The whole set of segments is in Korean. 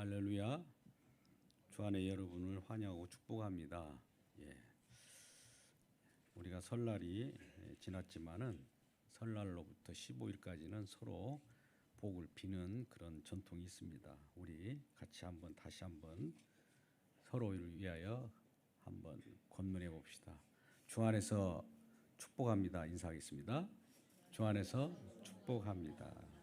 할렐루야. 주 안에 여러분을 환영하고 축복합니다. 우리가 설날이 지났지만은 설날로부터 15일까지는 서로 복을 비는 그런 전통이 있습니다. 우리 같이 다시 한번 서로를 위하여 한번 권면해 봅시다. 주 안에서 축복합니다. 인사하겠습니다. 주 안에서 축복합니다.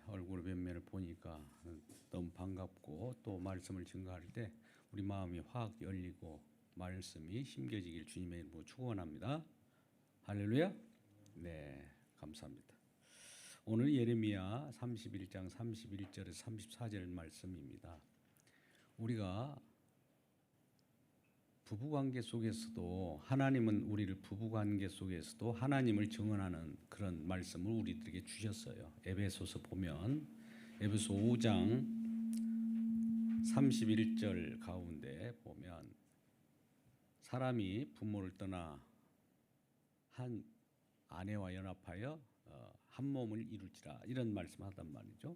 얼굴 몇 면을 보니까 너무 반갑고 또 말씀을 증거할 때 우리 마음이 확 열리고 말씀이 심겨지길 주님의 이름으로 축원합니다. 할렐루야. 네, 감사합니다. 오늘 예레미야 31장 31절에서 34절 말씀입니다. 우리가 부부관계 속에서도 하나님은 우리를 부부관계 속에서도 하나님을 증언하는 그런 말씀을 우리들에게 주셨어요. 에베소서 보면 에베소 5장 31절 가운데 보면 사람이 부모를 떠나 한 아내와 연합하여 한 몸을 이룰지라 이런 말씀하단 말이죠.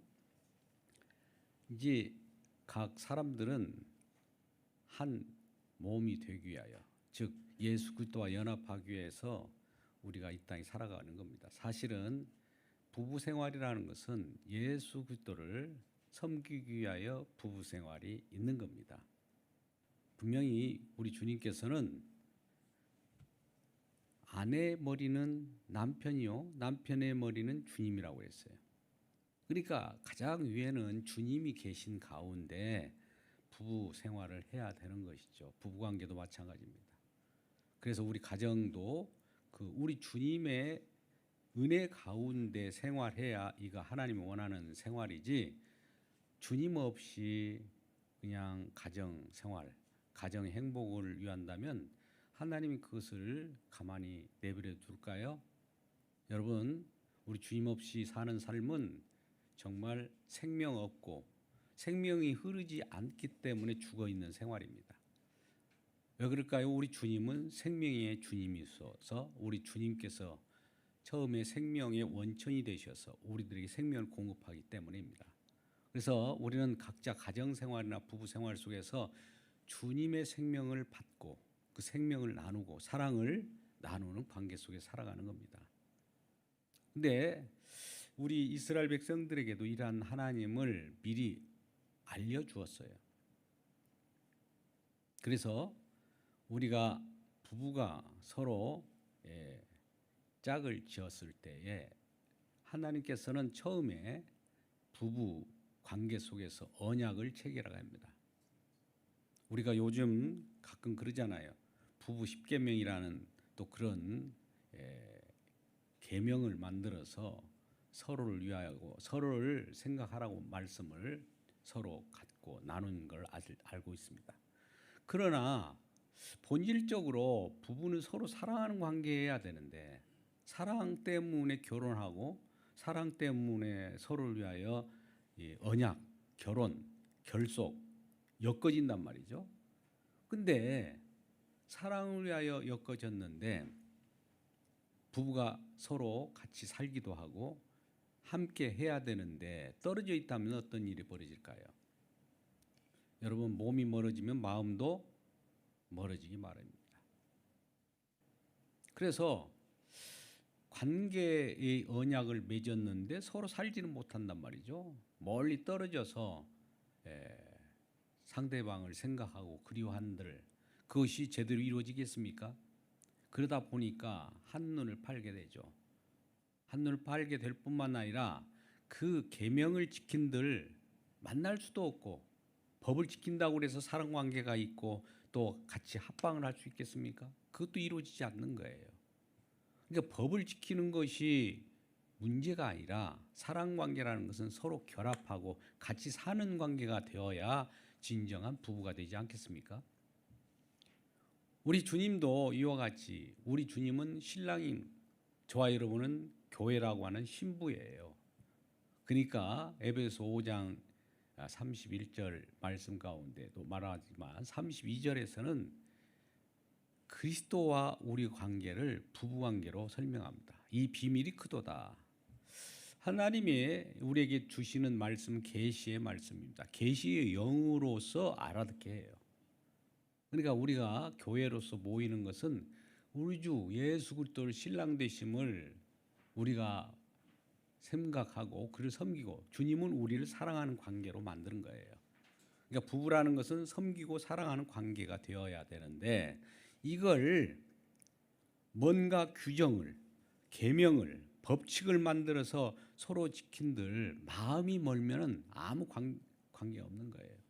이제 각 사람들은 한 몸이 되기 위하여, 즉 예수 그리스도와 연합하기 위해서 우리가 이 땅에 살아가는 겁니다. 사실은 부부 생활이라는 것은 예수 그리스도를 섬기기 위하여 부부 생활이 있는 겁니다. 분명히 우리 주님께서는 아내의 머리는 남편이요 남편의 머리는 주님이라고 했어요. 그러니까 가장 위에는 주님이 계신 가운데 부부 생활을 해야 되는 것이죠. 부부 관계도 마찬가지입니다. 그래서 우리 가정도 우리 주님의 은혜 가운데 생활해야 이거 하나님이 원하는 생활이지, 주님 없이 그냥 가정 생활, 가정 행복을 위한다면 하나님이 그것을 가만히 내버려 둘까요? 여러분, 우리 주님 없이 사는 삶은 정말 생명 없고 생명이 흐르지 않기 때문에 죽어 있는 생활입니다. 왜 그럴까요? 우리 주님은 생명의 주님이셔서 우리 주님께서 처음에 생명의 원천이 되셔서 우리들에게 생명을 공급하기 때문입니다. 그래서 우리는 각자 가정생활이나 부부생활 속에서 주님의 생명을 받고 그 생명을 나누고 사랑을 나누는 관계 속에 살아가는 겁니다. 근데 우리 이스라엘 백성들에게도 이러한 하나님을 미리 알려주었어요. 그래서 우리가 부부가 서로 짝을 지었을 때에 하나님께서는 처음에 부부 관계 속에서 언약을 체결합니다. 우리가 요즘 가끔 그러잖아요. 부부 10계명이라는 또 그런 계명을 만들어서 서로를 위하여 서로를 생각하라고 말씀을 서로 갖고 나눈 걸 알고 있습니다. 그러나 본질적으로 부부는 서로 사랑하는 관계여야 되는데 사랑 때문에 결혼하고 사랑 때문에 서로를 위하여 언약, 결혼, 결속 엮어진단 말이죠. 근데 사랑을 위하여 엮어졌는데 부부가 서로 같이 살기도 하고 함께 해야 되는데 떨어져 있다면 어떤 일이 벌어질까요? 여러분, 몸이 멀어지면 마음도 멀어지기 마련입니다. 그래서 관계의 언약을 맺었는데 서로 살지는 못한단 말이죠. 멀리 떨어져서 상대방을 생각하고 그리워한들 그것이 제대로 이루어지겠습니까? 그러다 보니까 한눈을 팔게 되죠. 한눈을 팔게 될 뿐만 아니라 그 계명을 지킨들 만날 수도 없고, 법을 지킨다고 해서 사랑관계가 있고 또 같이 합방을 할 수 있겠습니까? 그것도 이루어지지 않는 거예요. 그러니까 법을 지키는 것이 문제가 아니라 사랑관계라는 것은 서로 결합하고 같이 사는 관계가 되어야 진정한 부부가 되지 않겠습니까? 우리 주님도 이와 같이, 우리 주님은 신랑인 저와 여러분은 교회라고 하는 신부예요. 그러니까 에베소 5장 31절 말씀 가운데도 말하지만 32절에서는 그리스도와 우리 관계를 부부관계로 설명합니다. 이 비밀이 크도다. 하나님이 우리에게 주시는 말씀 계시의 말씀입니다. 계시의 영으로서 알아듣게 해요. 그러니까 우리가 교회로서 모이는 것은 우리 주 예수 그리스도를 신랑 되심을 우리가 생각하고 그를 섬기고 주님은 우리를 사랑하는 관계로 만드는 거예요. 그러니까 부부라는 것은 섬기고 사랑하는 관계가 되어야 되는데 이걸 뭔가 규정을, 계명을, 법칙을 만들어서 서로 지킨들 마음이 멀면은 아무 관계 없는 거예요.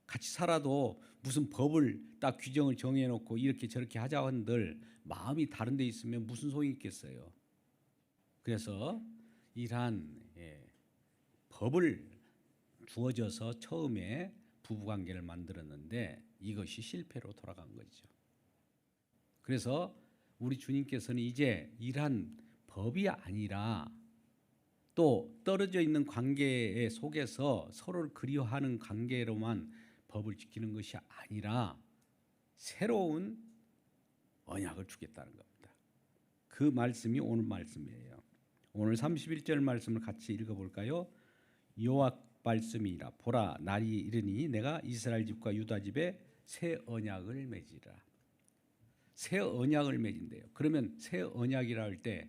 같이 살아도 무슨 법을 딱 규정을 정해놓고 이렇게 저렇게 하자 한들 마음이 다른 데 있으면 무슨 소용이 있겠어요. 그래서 이러한 법을 주어져서 처음에 부부관계를 만들었는데 이것이 실패로 돌아간 거죠. 그래서 우리 주님께서는 이제 이러한 법이 아니라 또 떨어져 있는 관계 속에서 서로를 그리워하는 관계로만 법을 지키는 것이 아니라 새로운 언약을 주겠다는 겁니다. 그 말씀이 오늘 말씀이에요. 오늘 31절 말씀을 같이 읽어볼까요? 여호와 말씀이라 보라 날이 이르니 내가 이스라엘 집과 유다 집에 새 언약을 맺으리라. 새 언약을 맺은대요. 그러면 새 언약이라 할 때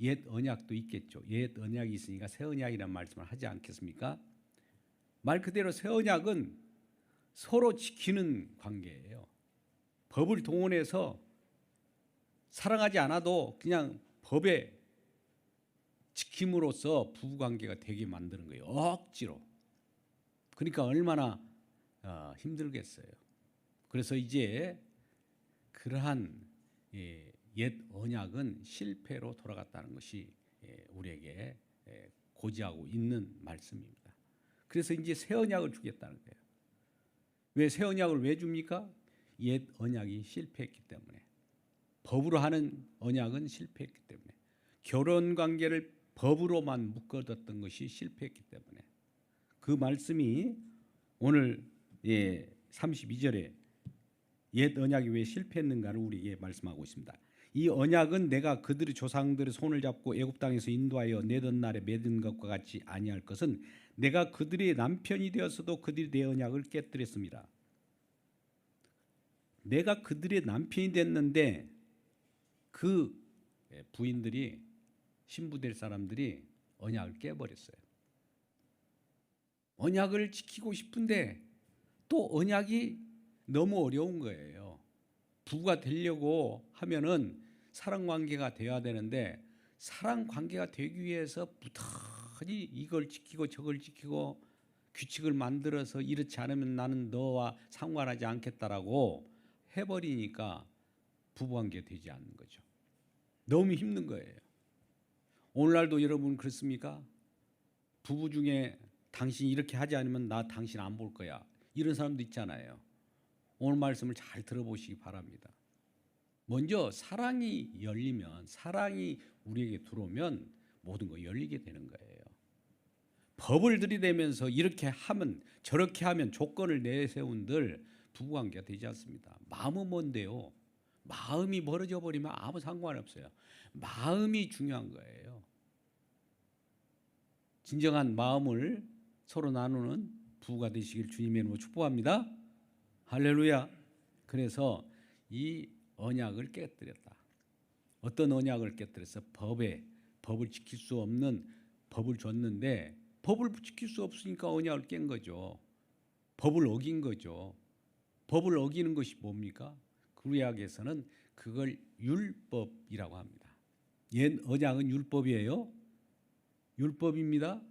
옛 언약도 있겠죠. 옛 언약이 있으니까 새 언약이라는 말씀을 하지 않겠습니까? 말 그대로 새 언약은 서로 지키는 관계예요. 법을 동원해서 사랑하지 않아도 그냥 법에 지킴으로써 부부관계가 되게 만드는 거예요. 억지로. 그러니까 얼마나 힘들겠어요. 그래서 이제 그러한 옛 언약은 실패로 돌아갔다는 것이 우리에게 고지하고 있는 말씀입니다. 그래서 이제 새 언약을 주겠다는 거예요. 왜 새 언약을 왜 줍니까? 옛 언약이 실패했기 때문에. 법으로 하는 언약은 실패했기 때문에. 결혼 관계를 법으로만 묶어뒀던 것이 실패했기 때문에. 그 말씀이 오늘 32절에 옛 언약이 왜 실패했는가를 우리에게 말씀하고 있습니다. 이 언약은 내가 그들의 조상들의 손을 잡고 애굽 땅에서 인도하여 내던 날에 맺은 것과 같이 아니할 것은 내가 그들의 남편이 되었어도 그들이 내 언약을 깨뜨렸습니다. 내가 그들의 남편이 됐는데 그 부인들이 신부될 사람들이 언약을 깨버렸어요. 언약을 지키고 싶은데 또 언약이 너무 어려운 거예요. 부부가 되려고 하면은 사랑 관계가 되어야 되는데 사랑 관계가 되기 위해서 부단히 이걸 지키고 저걸 지키고 규칙을 만들어서 이렇지 않으면 나는 너와 상관하지 않겠다라고 해버리니까 부부관계가 되지 않는 거죠. 너무 힘든 거예요. 오늘날도 여러분 그렇습니까? 부부 중에 당신이 이렇게 하지 않으면 나 당신 안 볼 거야. 이런 사람도 있잖아요. 오늘 말씀을 잘 들어보시기 바랍니다. 먼저 사랑이 열리면 사랑이 우리에게 들어오면 모든 거 열리게 되는 거예요. 법을 들이대면서 이렇게 하면 저렇게 하면 조건을 내세운들 부부관계가 되지 않습니다. 마음은 뭔데요? 마음이 멀어져 버리면 아무 상관없어요. 마음이 중요한 거예요. 진정한 마음을 서로 나누는 부부가 되시길 주님의 이름으로 축복합니다. 할렐루야. 그래서 이 언약을 깨뜨렸다. 어떤 언약을 깨뜨렸어? 법을 지킬 수 없는 법을 줬는데 법을 지킬 수 없으니까 언약을 깬 거죠. 법을 어긴 거죠. 법을 어기는 것이 뭡니까? 구약에서는 그걸 율법이라고 합니다. 옛 언약은 율법이에요. 율법입니다.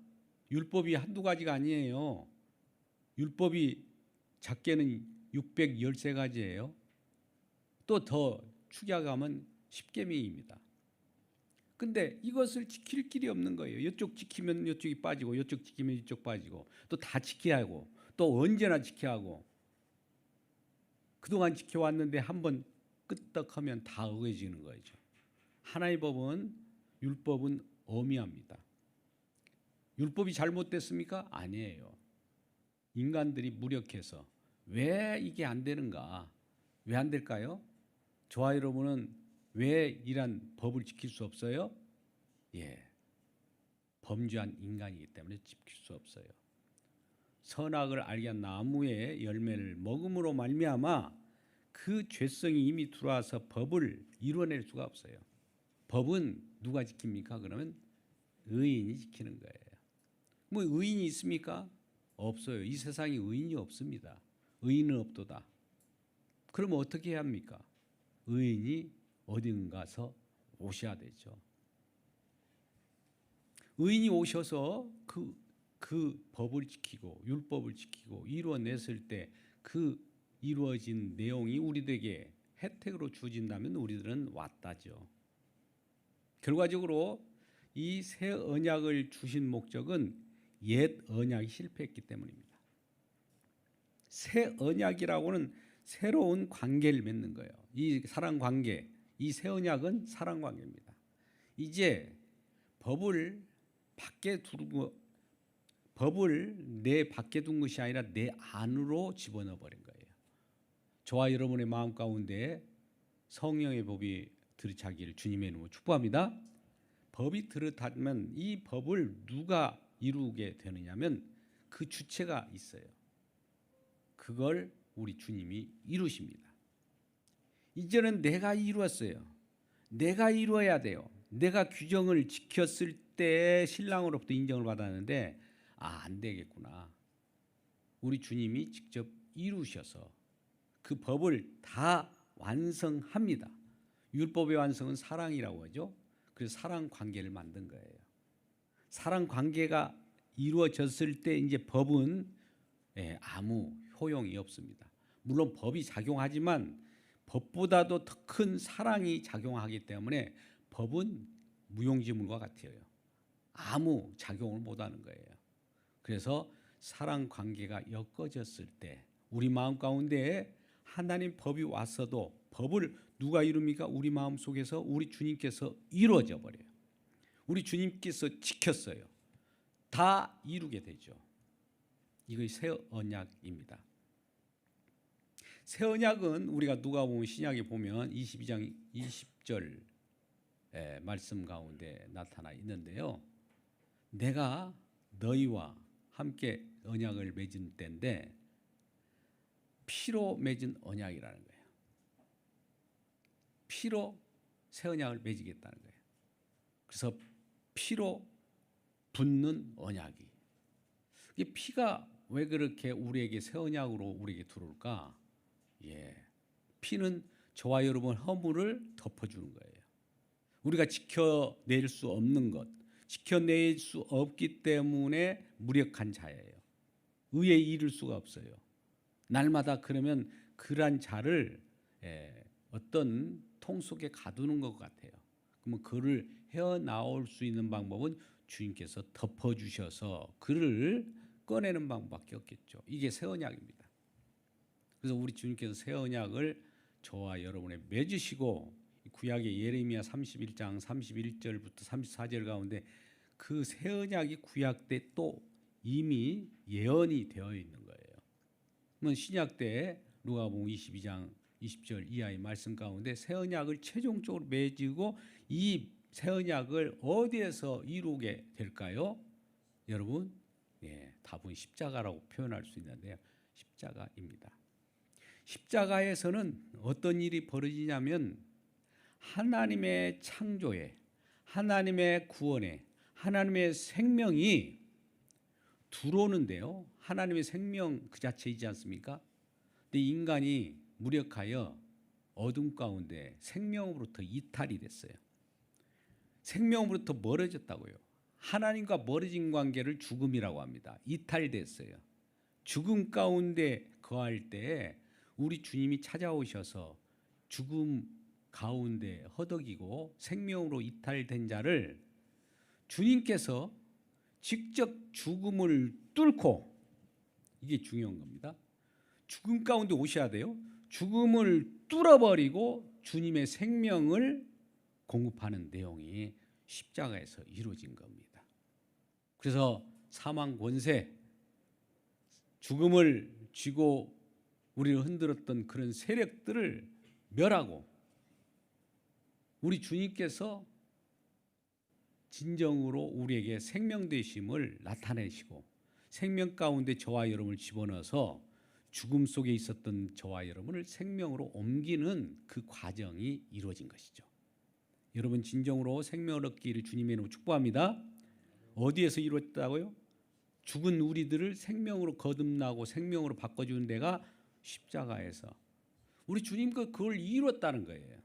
율법이 한두 가지가 아니에요. 율법이 작게는 613가지예요. 또 더 축약하면 10계명입니다. 근데 이것을 지킬 길이 없는 거예요. 이쪽 지키면 이쪽이 빠지고 이쪽 지키면 이쪽 빠지고 또 다 지켜야 하고 또 언제나 지켜야 하고 그동안 지켜왔는데 한번 끄떡하면 다 어겨지는 거죠. 하나의 법은 율법은 엄미합니다. 율법이 잘못됐습니까? 아니에요. 인간들이 무력해서 왜 이게 안 되는가? 왜 안 될까요? 저와 여러분은 왜 이런 법을 지킬 수 없어요? 범죄한 인간이기 때문에 지킬 수 없어요. 선악을 알게 한 나무의 열매를 먹음으로 말미암아 그 죄성이 이미 들어와서 법을 이루어낼 수가 없어요. 법은 누가 지킵니까? 그러면 의인이 지키는 거예요. 뭐 의인이 있습니까? 없어요. 이 세상에 의인이 없습니다. 의인은 없도다. 그러면 어떻게 해야 합니까? 의인이 어딘가서 오셔야 되죠. 의인이 오셔서 그 법을 지키고 율법을 지키고 이루어냈을 때 그 이루어진 내용이 우리들에게 혜택으로 주어진다면 우리들은 왔다죠. 결과적으로 이 새 언약을 주신 목적은 옛 언약이 실패했기 때문입니다. 새 언약이라고는 새로운 관계를 맺는 거예요. 이 사랑 관계, 이 새 언약은 사랑 관계입니다. 이제 법을 내 밖에 둔 것이 아니라 내 안으로 집어넣어 버린 거예요. 저와 여러분의 마음 가운데 성령의 법이 들이차기를 주님의 이름으로 축복합니다. 법이 들어타면 이 법을 누가 이루게 되느냐면 그 주체가 있어요. 그걸 우리 주님이 이루십니다. 이제는 내가 이루었어요. 내가 이루어야 돼요. 내가 규정을 지켰을 때 신랑으로부터 인정을 받았는데 안 되겠구나. 우리 주님이 직접 이루셔서 그 법을 다 완성합니다. 율법의 완성은 사랑이라고 하죠. 그래서 사랑 관계를 만든 거예요. 사랑 관계가 이루어졌을 때 이제 법은 아무 효용이 없습니다. 물론 법이 작용하지만 법보다도 더 큰 사랑이 작용하기 때문에 법은 무용지물과 같아요. 아무 작용을 못하는 거예요. 그래서 사랑 관계가 엮어졌을 때 우리 마음 가운데 하나님 법이 왔어도 법을 누가 이룹니까? 우리 마음 속에서 우리 주님께서 이루어져 버려요. 우리 주님께서 지켰어요. 다 이루게 되죠. 이것이 새 언약입니다. 새 언약은 우리가 누가복음 신약에 보면 22장 20절 말씀 가운데 나타나 있는데요. 내가 너희와 함께 언약을 맺은 때인데 피로 맺은 언약이라는 거예요. 피로 새 언약을 맺겠다는 거예요. 그래서 피로 붓는 언약이. 이 피가 왜 그렇게 우리에게 새 언약으로 우리에게 들어올까? 피는 저와 여러분 허물을 덮어주는 거예요. 우리가 지켜낼 수 없는 것, 지켜낼 수 없기 때문에 무력한 자예요. 의에 이를 수가 없어요. 날마다 그러면 그러한 자를 어떤 통 속에 가두는 것 같아요. 그러면 그를 헤어나올 수 있는 방법은 주님께서 덮어주셔서 그를 꺼내는 방법밖에 없겠죠. 이게 새 언약입니다. 그래서 우리 주님께서 새 언약을 저와 여러분에 맺으시고 구약의 예레미야 31장 31절부터 34절 가운데 그 새 언약이 구약 때 또 이미 예언이 되어 있는 거예요. 신약 때 누가복음 22장 20절 이하의 말씀 가운데 새 언약을 최종적으로 맺고 이 새 언약을 어디에서 이루게 될까요? 여러분, 답은 십자가라고 표현할 수 있는데요. 십자가입니다. 십자가에서는 어떤 일이 벌어지냐면 하나님의 창조에, 하나님의 구원에, 하나님의 생명이 들어오는데요. 하나님의 생명 그 자체이지 않습니까? 근데 인간이 무력하여 어둠 가운데 생명으로부터 이탈이 됐어요. 생명으로부터 멀어졌다고요. 하나님과 멀어진 관계를 죽음이라고 합니다. 이탈됐어요. 죽음 가운데 거할 때 우리 주님이 찾아오셔서 죽음 가운데 허덕이고 생명으로 이탈된 자를 주님께서 직접 죽음을 뚫고, 이게 중요한 겁니다. 죽음 가운데 오셔야 돼요. 죽음을 뚫어버리고 주님의 생명을 공급하는 내용이 십자가에서 이루어진 겁니다. 그래서 사망 권세, 죽음을 쥐고 우리를 흔들었던 그런 세력들을 멸하고 우리 주님께서 진정으로 우리에게 생명 되심을 나타내시고 생명 가운데 저와 여러분을 집어넣어서 죽음 속에 있었던 저와 여러분을 생명으로 옮기는 그 과정이 이루어진 것이죠. 여러분 진정으로 생명을 얻기를 주님의 이름으로 축복합니다. 어디에서 이루어졌다고요? 죽은 우리들을 생명으로 거듭나고 생명으로 바꿔주는 데가 십자가에서 우리 주님과 그걸 이뤘다는 거예요.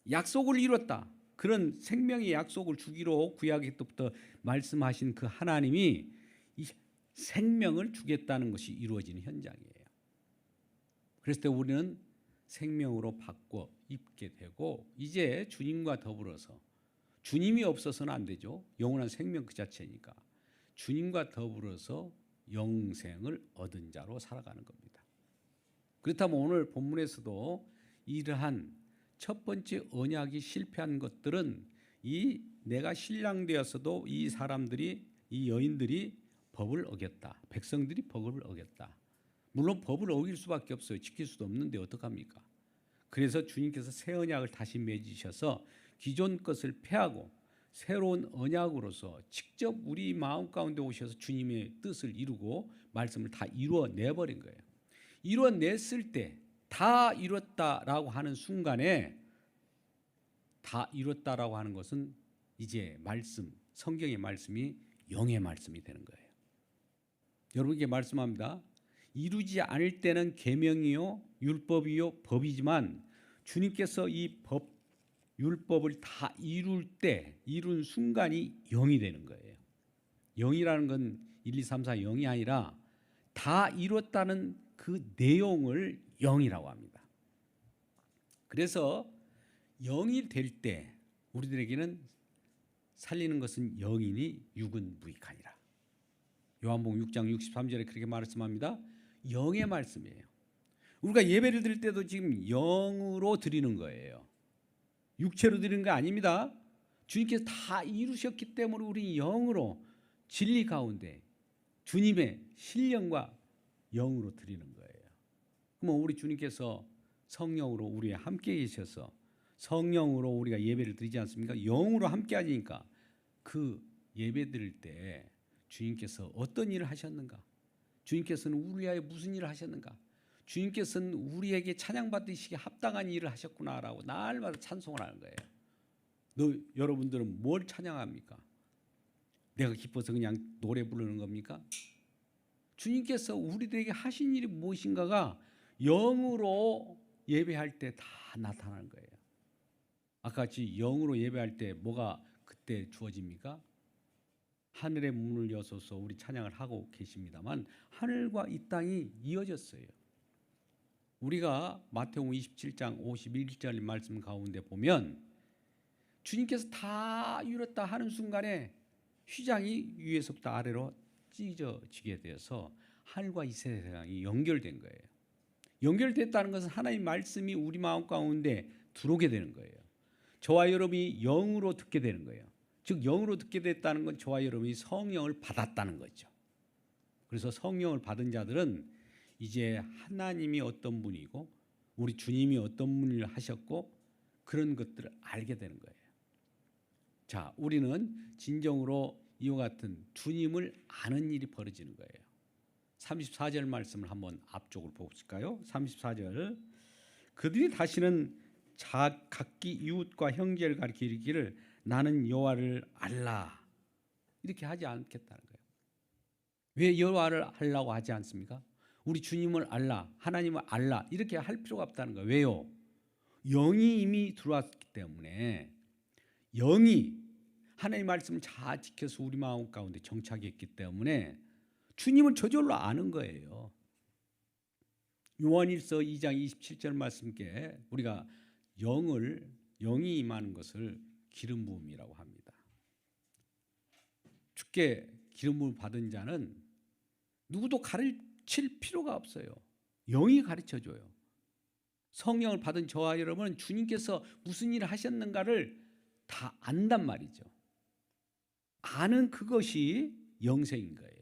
약속을 이뤘다. 그런 생명의 약속을 주기로 구약 때부터 말씀하신 그 하나님이 이 생명을 주겠다는 것이 이루어지는 현장이에요. 그랬을 때 우리는 생명으로 바꿔 입게 되고 이제 주님과 더불어서 주님이 없어서는 안 되죠. 영원한 생명 그 자체니까 주님과 더불어서 영생을 얻은 자로 살아가는 겁니다. 그렇다면 오늘 본문에서도 이러한 첫 번째 언약이 실패한 것들은 이 내가 신랑 되었어도 이 사람들이 이 여인들이 법을 어겼다. 백성들이 법을 어겼다. 물론 법을 어길 수밖에 없어요. 지킬 수도 없는데 어떡합니까? 그래서 주님께서 새 언약을 다시 맺으셔서 기존 것을 폐하고 새로운 언약으로서 직접 우리 마음 가운데 오셔서 주님의 뜻을 이루고 말씀을 다 이루어내버린 거예요. 이루어냈을 때 다 이뤘다라고 하는 순간에 다 이뤘다라고 하는 것은 이제 말씀, 성경의 말씀이 영의 말씀이 되는 거예요. 여러분께 말씀합니다. 이루지 않을 때는 계명이요 율법이요 법이지만 주님께서 이 법, 율법을 다 이룰 때 이룬 순간이 영이 되는 거예요. 영이라는 건 1, 2, 3, 4 영이 아니라 다 이뤘다는 그 내용을 영이라고 합니다. 그래서 영이 될 때 우리들에게는 살리는 것은 영이니 육은 무익하니라. 요한복음 6장 63절에 그렇게 말씀합니다. 영의 말씀이에요. 우리가 예배를 드릴 때도 지금 영으로 드리는 거예요. 육체로 드리는 거 아닙니다. 주님께서 다 이루셨기 때문에 우리는 영으로 진리 가운데 주님의 신령과 영으로 드리는 거예요. 그럼 우리 주님께서 성령으로 우리와 함께 계셔서 성령으로 우리가 예배를 드리지 않습니까? 영으로 함께 하니까 그 예배 드릴 때 주님께서 어떤 일을 하셨는가? 주님께서는 우리 위하여 무슨 일을 하셨는가? 주님께서는 우리에게 찬양받으시기에 합당한 일을 하셨구나라고 날마다 찬송을 하는 거예요. 여러분들은 뭘 찬양합니까? 내가 기뻐서 그냥 노래 부르는 겁니까? 주님께서 우리들에게 하신 일이 무엇인가가 영으로 예배할 때 다 나타나는 거예요. 아까 같이 영으로 예배할 때 뭐가 그때 주어집니까? 하늘의 문을 여소서 우리 찬양을 하고 계십니다만 하늘과 이 땅이 이어졌어요. 우리가 마태복음 27장 51절 말씀 가운데 보면 주님께서 다 이뤘다 하는 순간에 휘장이 위에서부터 아래로 찢어지게 되어서 하늘과 이 세상이 연결된 거예요. 연결됐다는 것은 하나님의 말씀이 우리 마음 가운데 들어오게 되는 거예요. 저와 여러분이 영으로 듣게 되는 거예요. 즉 영으로 듣게 됐다는 건 저와 여러분이 성령을 받았다는 거죠. 그래서 성령을 받은 자들은 이제 하나님이 어떤 분이고 우리 주님이 어떤 분을 하셨고 그런 것들을 알게 되는 거예요. 자, 우리는 진정으로 이와 같은 주님을 아는 일이 벌어지는 거예요. 34절 말씀을 한번 앞쪽을 보실까요? 34절 그들이 다시는 각기 이웃과 형제를 가리켜 이르기를 나는 여호와를 알라 이렇게 하지 않겠다는 거예요. 왜 여호와를 알라고 하지 않습니까? 우리 주님을 알라, 하나님을 알라 이렇게 할 필요가 없다는 거예요. 왜요? 영이 이미 들어왔기 때문에 영이 하나님의 말씀을 잘 지켜서 우리 마음 가운데 정착했기 때문에 주님을 저절로 아는 거예요. 요한일서 2장 27절 말씀께 우리가 영이 임하는 것을 기름 부음이라고 합니다. 주께 기름 부음 받은 자는 누구도 가르칠 필요가 없어요. 영이 가르쳐 줘요. 성령을 받은 저와 여러분은 주님께서 무슨 일을 하셨는가를 다 안단 말이죠. 아는 그것이 영생인 거예요.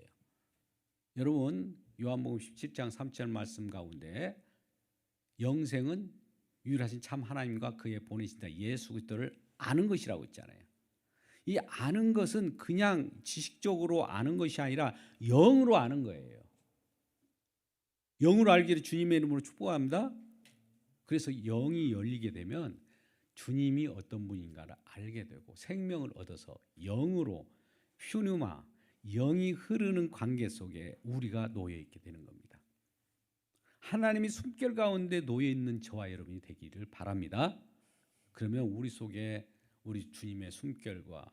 여러분 요한복음 17장 3절 말씀 가운데 영생은 유일하신 참 하나님과 그의 보내신 자 예수 그리스도를 아는 것이라고 했잖아요. 이 아는 것은 그냥 지식적으로 아는 것이 아니라 영으로 아는 거예요. 영으로 알기를 주님의 이름으로 축복합니다. 그래서 영이 열리게 되면 주님이 어떤 분인가를 알게 되고 생명을 얻어서 영으로 퓨누마, 영이 흐르는 관계 속에 우리가 놓여 있게 되는 겁니다. 하나님이 숨결 가운데 놓여 있는 저와 여러분이 되기를 바랍니다. 그러면 우리 속에 우리 주님의 숨결과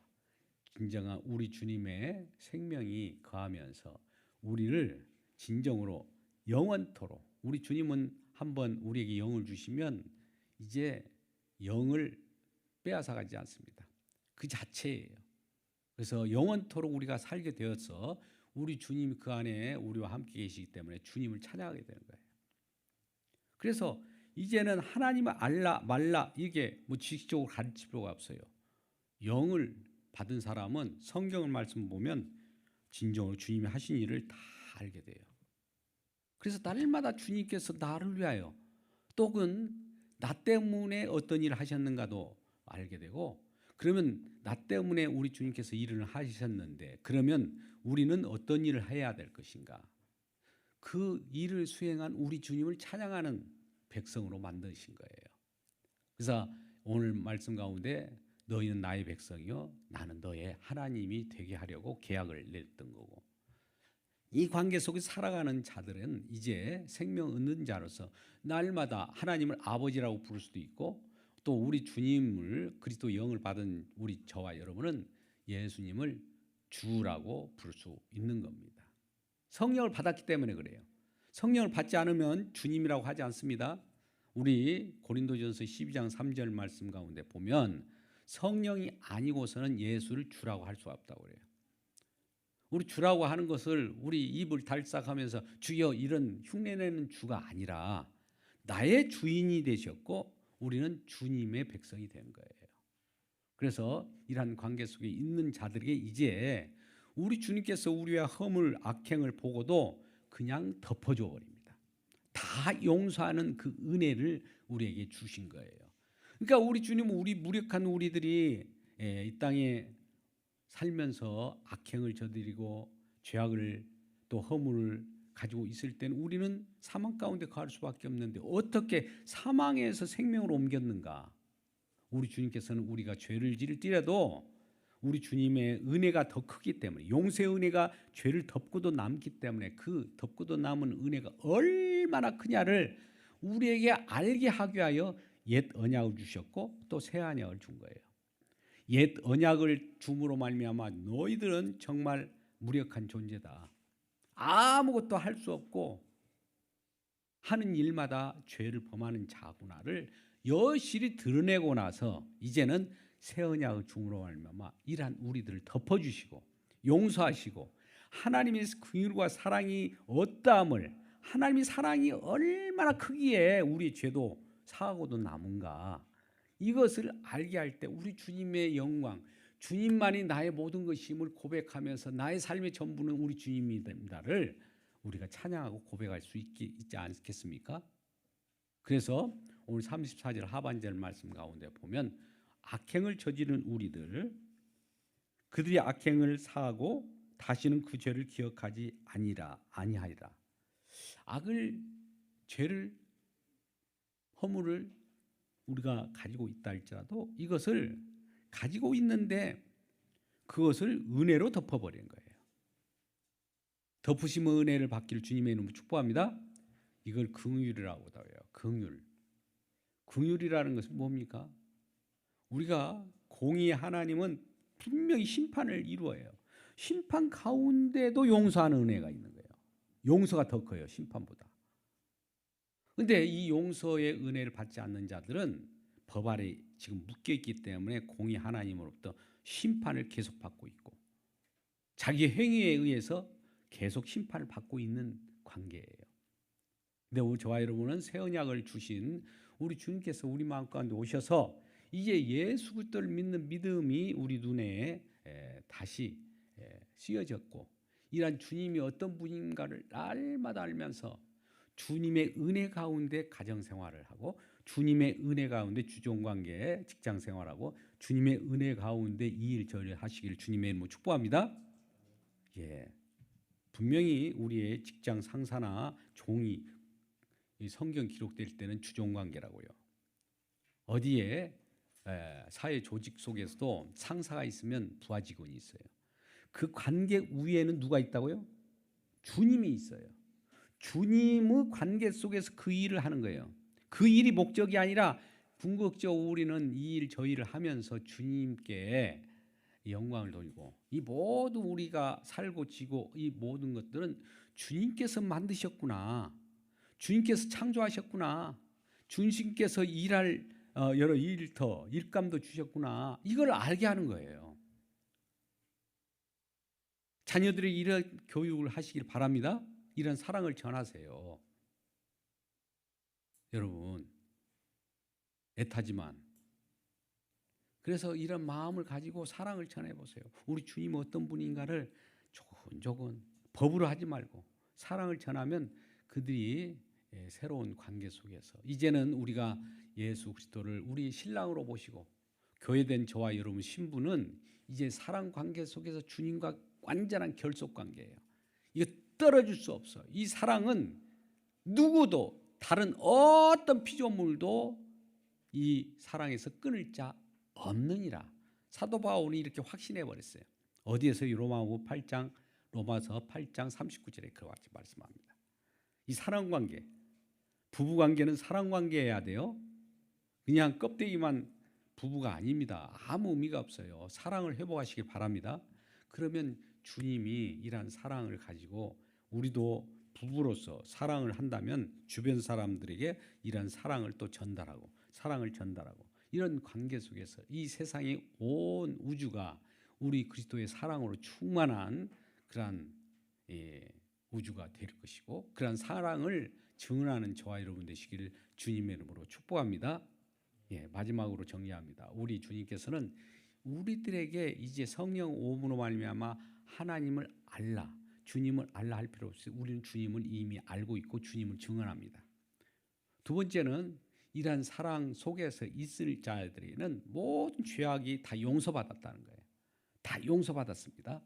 진정한 우리 주님의 생명이 거하면서 우리를 진정으로 영원토록, 우리 주님은 한번 우리에게 영을 주시면 이제 영을 빼앗아가지 않습니다. 그 자체예요. 그래서 영원토록 우리가 살게 되어서 우리 주님이 그 안에 우리와 함께 계시기 때문에 주님을 찬양하게 되는 거예요. 그래서 이제는 하나님을 알라 말라 이게 뭐 지식적으로 가르칠 필요가 없어요. 영을 받은 사람은 성경을 말씀 보면 진정으로 주님이 하신 일을 다 알게 돼요. 그래서 날마다 주님께서 나를 위하여 또는 나 때문에 어떤 일을 하셨는가도 알게 되고, 그러면 나 때문에 우리 주님께서 일을 하셨는데 그러면 우리는 어떤 일을 해야 될 것인가? 그 일을 수행한 우리 주님을 찬양하는 백성으로 만드신 거예요. 그래서 오늘 말씀 가운데 너희는 나의 백성이요 나는 너의 하나님이 되게 하려고 계약을 냈던 거고, 이 관계 속에 살아가는 자들은 이제 생명 얻는 자로서 날마다 하나님을 아버지라고 부를 수도 있고, 또 우리 주님을 그리스도 영을 받은 우리 저와 여러분은 예수님을 주라고 부를 수 있는 겁니다. 성령을 받았기 때문에 그래요. 성령을 받지 않으면 주님이라고 하지 않습니다. 우리 고린도전서 12장 3절 말씀 가운데 보면 성령이 아니고서는 예수를 주라고 할 수 없다고 그래요. 우리 주라고 하는 것을 우리 입을 달싹하면서 주여 이런 흉내내는 주가 아니라 나의 주인이 되셨고 우리는 주님의 백성이 된 거예요. 그래서 이러한 관계 속에 있는 자들에게 이제 우리 주님께서 우리의 허물 악행을 보고도 그냥 덮어줘 버립니다. 다 용서하는 그 은혜를 우리에게 주신 거예요. 그러니까 우리 주님은 우리 무력한 우리들이 이 땅에 살면서 악행을 저지르고 죄악을 또 허물을 가지고 있을 때는 우리는 사망 가운데 거할 수밖에 없는데 어떻게 사망에서 생명으로 옮겼는가? 우리 주님께서는 우리가 죄를 지을지라도 우리 주님의 은혜가 더 크기 때문에, 용서의 은혜가 죄를 덮고도 남기 때문에 그 덮고도 남은 은혜가 얼마나 크냐를 우리에게 알게 하기 위하여 옛 언약을 주셨고 또 새 언약을 준 거예요. 옛 언약을 줌으로 말미암아 너희들은 정말 무력한 존재다. 아무것도 할 수 없고 하는 일마다 죄를 범하는 자구나를 여실히 드러내고 나서 이제는 새 언약의 줌으로 말미암아 이러한 우리들을 덮어주시고 용서하시고 하나님의 긍휼과 사랑이 어떠함을, 하나님의 사랑이 얼마나 크기에 우리 죄도 사하고도 남은가, 이것을 알게 할 때 우리 주님의 영광, 주님만이 나의 모든 것임을 고백하면서 나의 삶의 전부는 우리 주님이 됩니다를 우리가 찬양하고 고백할 수 있지 않겠습니까? 그래서 오늘 34절 하반절 말씀 가운데 보면 악행을 저지른 우리들, 그들이 악행을 사하고 다시는 그 죄를 기억하지 아니하리라. 악을, 죄를, 허물을 우리가 가지고 있다 할지라도 이것을 가지고 있는데 그것을 은혜로 덮어버린 거예요. 덮으심의 은혜를 받기를 주님의 이름으로 축복합니다. 이걸 긍휼이라고도 해요. 긍휼. 긍휼이라는 것은 뭡니까? 우리가 공의 하나님은 분명히 심판을 이루어요. 심판 가운데도 용서하는 은혜가 있는 거예요. 용서가 더 커요, 심판보다. 그런데 이 용서의 은혜를 받지 않는 자들은 법 아래 지금 묶여있기 때문에 공의 하나님으로부터 심판을 계속 받고 있고 자기 행위에 의해서 계속 심판을 받고 있는 관계예요. 근데 우리 저와 여러분은 새 언약을 주신 우리 주님께서 우리 마음 가운데 오셔서 이제 예수 그리스도를 믿는 믿음이 우리 눈에 다시 씌어졌고, 이러한 주님이 어떤 분인가를 날마다 알면서 주님의 은혜 가운데 가정생활을 하고 주님의 은혜 가운데 주종관계 직장 생활하고 주님의 은혜 가운데 이 일 저 일 하시길 주님의 이름으로 축복합니다. 예, 분명히 우리의 직장 상사나 종이 이 성경 기록될 때는 주종관계라고요. 어디에 사회 조직 속에서도 상사가 있으면 부하 직원이 있어요. 그 관계 위에는 누가 있다고요? 주님이 있어요. 주님의 관계 속에서 그 일을 하는 거예요. 그 일이 목적이 아니라 궁극적으로 우리는 이 일 저 일을 하면서 주님께 영광을 돌리고 이 모든 우리가 살고 지고 이 모든 것들은 주님께서 만드셨구나. 주님께서 창조하셨구나. 주님께서 일할 여러 일터 일감도 주셨구나. 이걸 알게 하는 거예요. 자녀들에게 이런 교육을 하시길 바랍니다. 이런 사랑을 전하세요. 여러분, 애타지만 그래서 이런 마음을 가지고 사랑을 전해보세요. 우리 주님은 어떤 분인가를 조곤조곤 법으로 하지 말고 사랑을 전하면 그들이 새로운 관계 속에서 이제는 우리가 예수 그리스도를 우리 신랑으로 보시고 교회된 저와 여러분 신부는 이제 사랑 관계 속에서 주님과 완전한 결속 관계예요. 이거 떨어질 수 없어. 이 사랑은 누구도 다른 어떤 피조물도 이 사랑에서 끊을 자 없느니라. 사도 바울이 이렇게 확신해 버렸어요. 어디에서 로마서 8장 39절에 그와 같이 말씀합니다. 이 사랑 관계, 부부 관계는 사랑 관계여야 돼요. 그냥 껍데기만 부부가 아닙니다. 아무 의미가 없어요. 사랑을 회복하시길 바랍니다. 그러면 주님이 이러한 사랑을 가지고 우리도 부부로서 사랑을 한다면 주변 사람들에게 이러한 사랑을 또 전달하고 사랑을 전달하고 이런 관계 속에서 이 세상의 온 우주가 우리 그리스도의 사랑으로 충만한 그러한 우주가 될 것이고 그러한 사랑을 증언하는 저와 여러분 되시기를 주님의 이름으로 축복합니다. 예, 마지막으로 정리합니다. 우리 주님께서는 우리들에게 이제 성령 오분으로 말미암아 하나님을 알라, 주님을 알라 할 필요 없어요. 우리는 주님을 이미 알고 있고 주님을 증언합니다. 두 번째는 이러한 사랑 속에서 있을 자들에게는 모든 죄악이 다 용서받았다는 거예요. 다 용서받았습니다.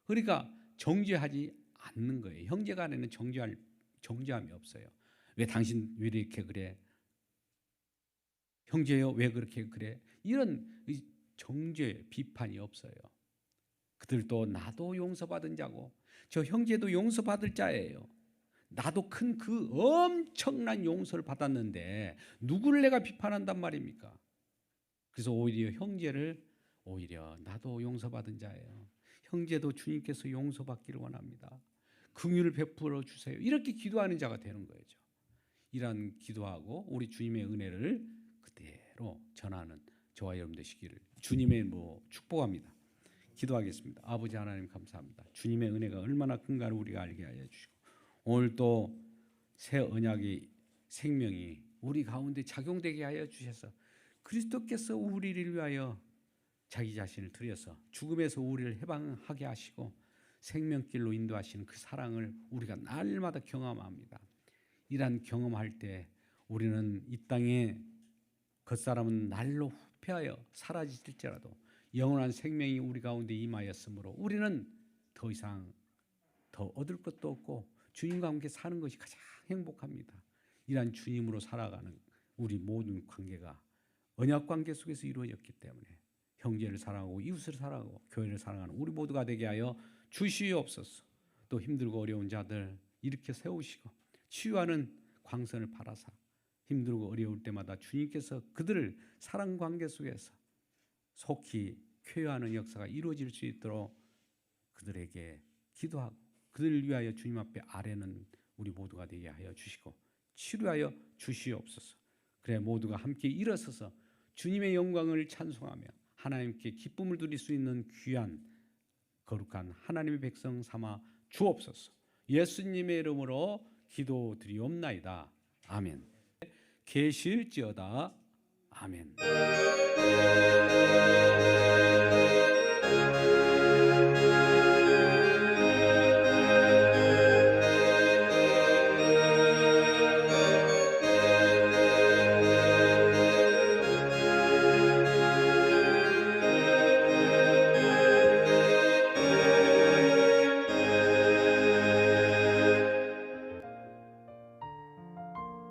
그러니까 정죄하지 않는 거예요. 형제 간에는 정죄함이 없어요. 왜 당신 왜 이렇게 그래? 형제요 왜 그렇게 그래? 이런 정죄 비판이 없어요. 그들도 나도 용서받은 자고 저 형제도 용서받을 자예요. 나도 큰 그 엄청난 용서를 받았는데 누구를 내가 비판한단 말입니까? 그래서 오히려 형제를 오히려 나도 용서받은 자예요. 형제도 주님께서 용서받기를 원합니다. 긍휼을 베풀어 주세요. 이렇게 기도하는 자가 되는 거죠. 이런 기도하고 우리 주님의 은혜를 그대로 전하는 저와 여러분 되시기를 주님의 축복합니다. 기도하겠습니다. 아버지 하나님 감사합니다. 주님의 은혜가 얼마나 큰가를 우리가 알게 하여 주시고 오늘 또 새 언약의 생명이 우리 가운데 작용되게 하여 주셔서 그리스도께서 우리를 위하여 자기 자신을 드려서 죽음에서 우리를 해방하게 하시고 생명길로 인도하시는 그 사랑을 우리가 날마다 경험합니다. 이러한 경험할 때 우리는 이 땅에 겉사람은 날로 후패하여 사라질지라도 영원한 생명이 우리 가운데 임하였으므로 우리는 더 이상 더 얻을 것도 없고 주님과 함께 사는 것이 가장 행복합니다. 이러한 주님으로 살아가는 우리 모든 관계가 언약 관계 속에서 이루어졌기 때문에 형제를 사랑하고 이웃을 사랑하고 교회를 사랑하는 우리 모두가 되게 하여 주시옵소서. 또 힘들고 어려운 자들 일으켜 세우시고 치유하는 광선을 바라사 힘들고 어려울 때마다 주님께서 그들을 사랑 관계 속에서 속히 쾌유하는 역사가 이루어질 수 있도록 그들에게 기도하고 그들을 위하여 주님 앞에 아뢰는 우리 모두가 되게 하여 주시고 치료하여 주시옵소서. 그래 모두가 함께 일어서서 주님의 영광을 찬송하며 하나님께 기쁨을 드릴 수 있는 귀한 거룩한 하나님의 백성 삼아 주옵소서. 예수님의 이름으로 기도드리옵나이다. 아멘. 계실지어다. 아멘.